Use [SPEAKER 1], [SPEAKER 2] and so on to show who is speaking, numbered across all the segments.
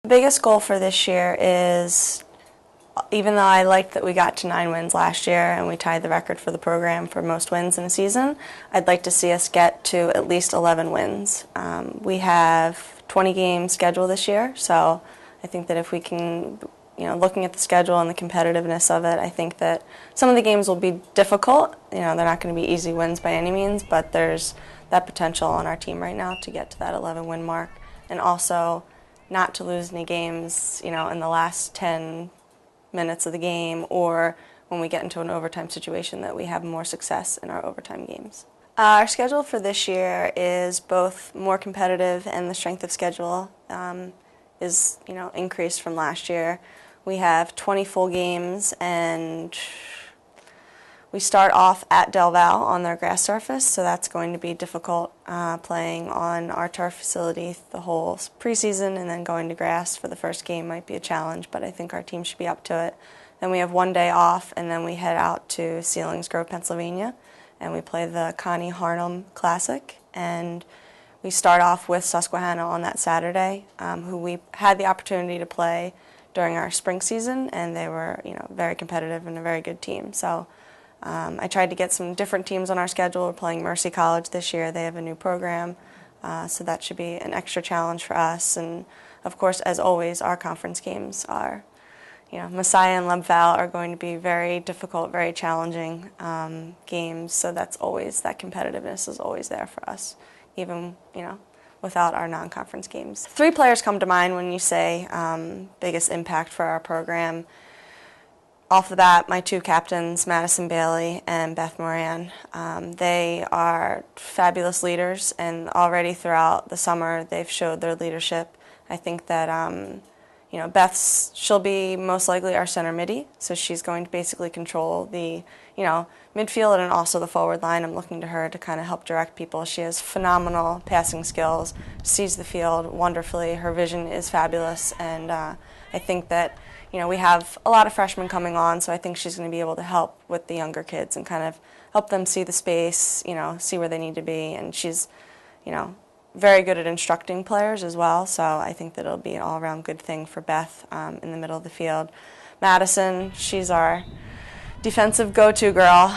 [SPEAKER 1] The biggest goal for this year is, even though I liked that we got to 9 wins last year and we tied the record for the program for most wins in a season, I'd like to see us get to at least 11 wins. We have 20 games scheduled this year, so I think that if we can, looking at the schedule and the competitiveness of it, I think that some of the games will be difficult. They're not going to be easy wins by any means, but there's that potential on our team right now to get to that 11-win mark, and also not to lose any games, in the last 10 minutes of the game, or when we get into an overtime situation, that we have more success in our overtime games. Our schedule for this year is both more competitive, and the strength of schedule is increased from last year. We have 20 full games, and we start off at Del Val on their grass surface, so that's going to be difficult playing on our turf facility the whole preseason, and then going to grass for the first game might be a challenge, but I think our team should be up to it. Then we have one day off, and then we head out to Selinsgrove, Pennsylvania, and we play the Connie Harnum Classic, and we start off with Susquehanna on that Saturday, who we had the opportunity to play during our spring season, and they were very competitive and a very good team. So I tried to get some different teams on our schedule. We're playing Mercy College this year. They have a new program, so that should be an extra challenge for us. And of course, as always, our conference games are, Messiah and Lebval are going to be very difficult, very challenging games. So that's always, that competitiveness is always there for us, even without our non-conference games. 3 players come to mind when you say biggest impact for our program. Off the bat, my 2 captains, Madison Bailey and Beth Moran. They are fabulous leaders, and already throughout the summer they've showed their leadership. I think that she'll be most likely our center midi, so she's going to basically control the midfield and also the forward line. I'm looking to her to kind of help direct people. She has phenomenal passing skills, sees the field wonderfully. Her vision is fabulous, and I think that we have a lot of freshmen coming on, so I think she's going to be able to help with the younger kids and kind of help them see the space, see where they need to be. And she's, very good at instructing players as well, so I think that it'll be an all-around good thing for Beth in the middle of the field. Madison, she's our defensive go-to girl.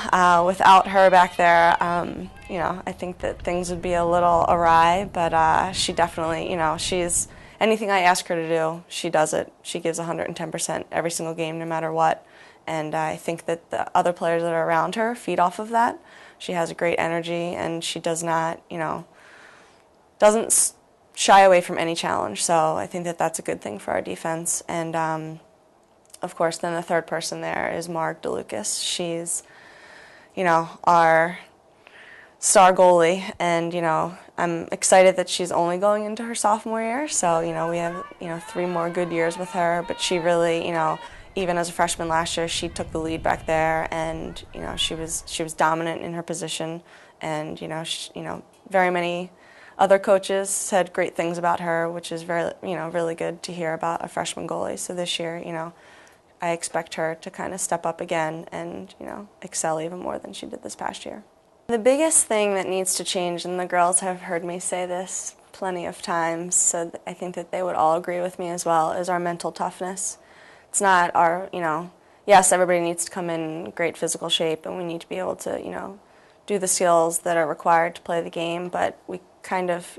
[SPEAKER 1] Without her back there, I think that things would be a little awry, but she definitely, she's anything I ask her to do, she does it. She gives 110% every single game, no matter what. And I think that the other players that are around her feed off of that. She has a great energy, and she does not, doesn't shy away from any challenge. So I think that that's a good thing for our defense. And of course, then the third person there is Marg DeLucas. She's, our star goalie, and I'm excited that she's only going into her sophomore year, so we have 3 more good years with her. But she really, even as a freshman last year, she took the lead back there, and she was dominant in her position, and very many other coaches said great things about her, which is very really good to hear about a freshman goalie. So this year, I expect her to kind of step up again and excel even more than she did this past year. The biggest thing that needs to change, and the girls have heard me say this plenty of times, so I think that they would all agree with me as well, is our mental toughness. It's not our, yes, everybody needs to come in great physical shape, and we need to be able to, do the skills that are required to play the game, but we kind of,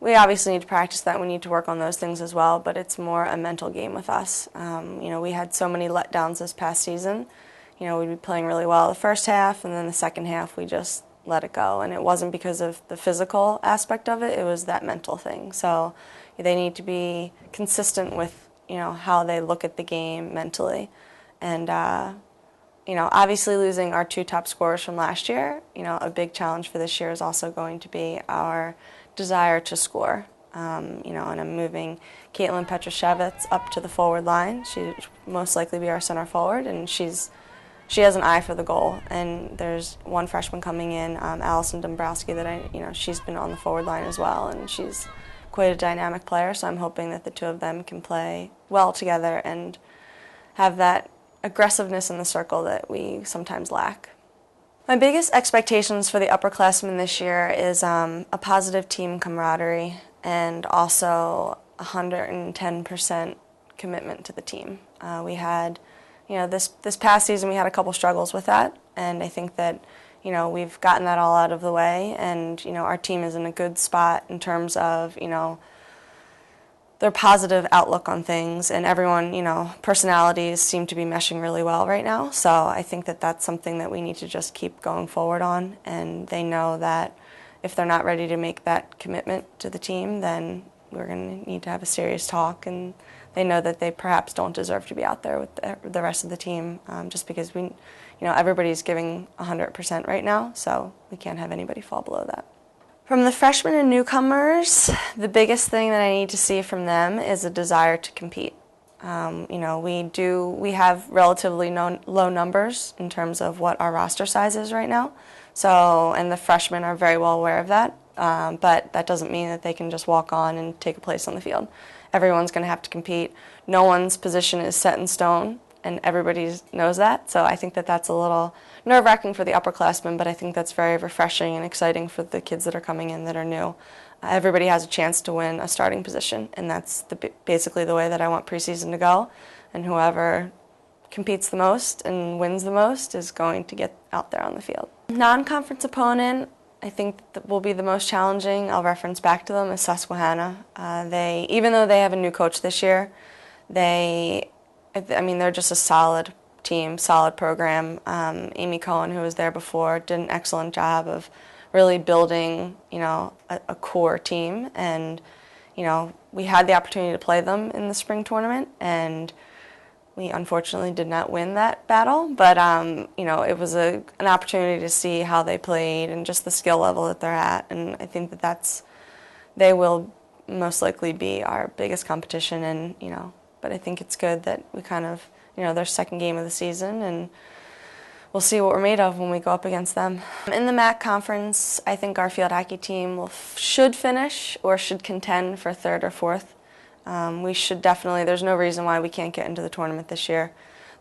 [SPEAKER 1] we obviously need to practice that. We need to work on those things as well, but it's more a mental game with us. We had so many letdowns this past season. We'd be playing really well the first half, and then the second half we just let it go. And it wasn't because of the physical aspect of it, it was that mental thing. So they need to be consistent with, how they look at the game mentally. And, obviously losing our 2 top scorers from last year, a big challenge for this year is also going to be our desire to score. And I'm moving Caitlin Petroshevitz up to the forward line. She'll most likely be our center forward, and she has an eye for the goal. And there's one freshman coming in, Allison Dombrowski, that she's been on the forward line as well, and she's quite a dynamic player. So I'm hoping that the 2 of them can play well together and have that aggressiveness in the circle that we sometimes lack. My biggest expectations for the upperclassmen this year is a positive team camaraderie, and also 110% commitment to the team. We had, this past season we had a couple struggles with that, and I think that, we've gotten that all out of the way, and, our team is in a good spot in terms of, their positive outlook on things, and everyone, personalities seem to be meshing really well right now. So I think that that's something that we need to just keep going forward on, and they know that if they're not ready to make that commitment to the team, then we're going to need to have a serious talk, and they know that they perhaps don't deserve to be out there with the rest of the team, just because everybody's giving 100% right now, so we can't have anybody fall below that. From the freshmen and newcomers, the biggest thing that I need to see from them is a desire to compete. We have relatively low numbers in terms of what our roster size is right now. So, and the freshmen are very well aware of that, but that doesn't mean that they can just walk on and take a place on the field. Everyone's going to have to compete. No one's position is set in stone, and everybody knows that. So I think that that's a little nerve-wracking for the upperclassmen, but I think that's very refreshing and exciting for the kids that are coming in that are new. Everybody has a chance to win a starting position, and that's basically the way that I want preseason to go. And whoever competes the most and wins the most is going to get out there on the field. Non-conference opponent, I think that will be the most challenging. I'll reference back to them, is Susquehanna. Even though they have a new coach this year, they're just a solid team, solid program. Amy Cohen, who was there before, did an excellent job of really building, a core team. And, we had the opportunity to play them in the spring tournament, and we unfortunately did not win that battle. But, it was an opportunity to see how they played and just the skill level that they're at. And I think that they will most likely be our biggest competition. And, but I think it's good that we kind of, their second game of the season, and we'll see what we're made of when we go up against them. In the MAC conference, I think our field hockey team should finish or should contend for third or fourth. We should definitely, there's no reason why we can't get into the tournament this year.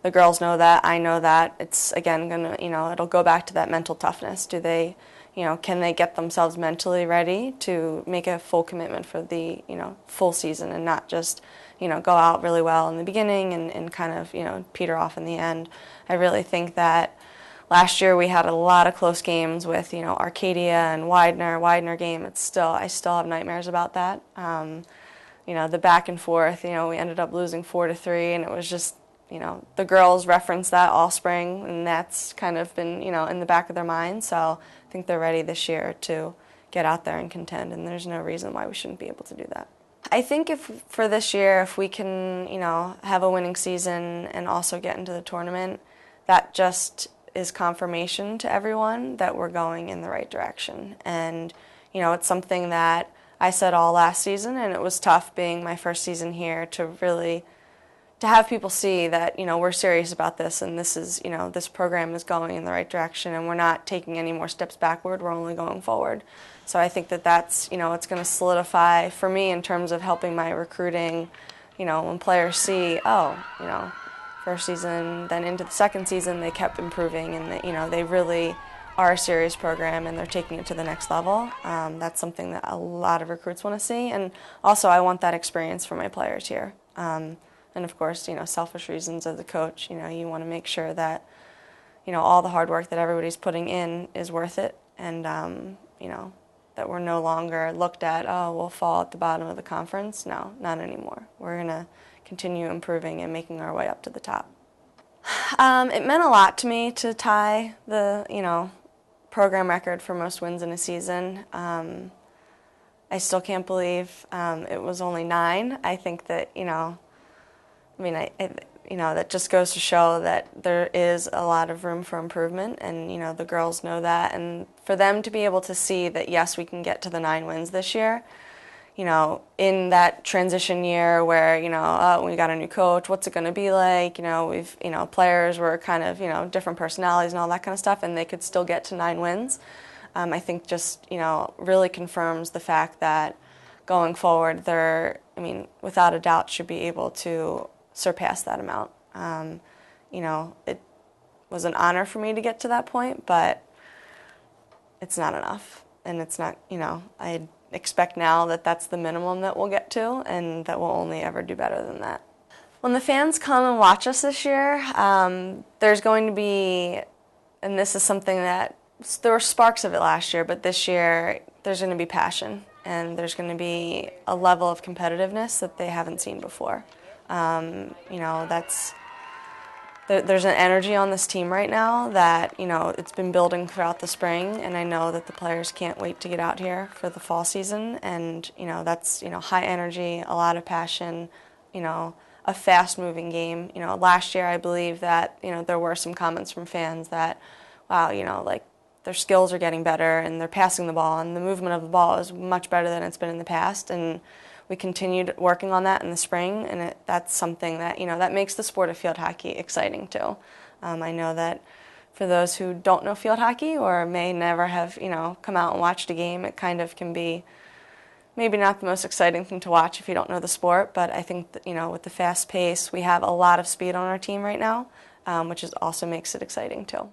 [SPEAKER 1] The girls know that, I know that. It's, again, it'll go back to that mental toughness. Can they get themselves mentally ready to make a full commitment for the, full season, and not just, go out really well in the beginning and kind of, peter off in the end. I really think that last year we had a lot of close games with, Arcadia and Widener game. I still have nightmares about that. The back and forth, we ended up losing 4-3, and it was just, the girls referenced that all spring, and that's kind of been, in the back of their minds. So I think they're ready this year to get out there and contend, and there's no reason why we shouldn't be able to do that. I think for this year, if we can, have a winning season and also get into the tournament, that just is confirmation to everyone that we're going in the right direction. And, it's something that I said all last season, and it was tough being my first season here to have people see that, we're serious about this, and this is, this program is going in the right direction, and we're not taking any more steps backward, we're only going forward. So I think that that's, it's going to solidify for me in terms of helping my recruiting, when players see, first season, then into the second season, they kept improving, and they really are a serious program, and they're taking it to the next level. That's something that a lot of recruits want to see, and also I want that experience for my players here. And of course, selfish reasons as a coach, you want to make sure that, all the hard work that everybody's putting in is worth it, and, that we're no longer looked at, we'll fall at the bottom of the conference. No, not anymore. We're going to continue improving and making our way up to the top. It meant a lot to me to tie the, program record for most wins in a season. I still can't believe it was only 9. I think that, that just goes to show that there is a lot of room for improvement, and, the girls know that. And for them to be able to see that, yes, we can get to the 9 wins this year, in that transition year where, we got a new coach, what's it going to be like? We've, players were kind of, different personalities and all that kind of stuff, and they could still get to 9 wins. I think just, really confirms the fact that going forward, without a doubt should be able to surpass that amount. It was an honor for me to get to that point, but it's not enough. And it's not, expect now that that's the minimum that we'll get to, and that we'll only ever do better than that. When the fans come and watch us this year, there's going to be, and this is something that, there were sparks of it last year, but this year there's going to be passion, and there's going to be a level of competitiveness that they haven't seen before. There's an energy on this team right now that, it's been building throughout the spring, and I know that the players can't wait to get out here for the fall season, and, that's, high energy, a lot of passion, a fast-moving game. Last year I believe that, there were some comments from fans that, wow, like their skills are getting better and they're passing the ball and the movement of the ball is much better than it's been in the past, and we continued working on that in the spring, and that's something that, that makes the sport of field hockey exciting too. I know that for those who don't know field hockey or may never have, come out and watched a game, it kind of can be maybe not the most exciting thing to watch if you don't know the sport, but I think that, with the fast pace, we have a lot of speed on our team right now, which also makes it exciting too.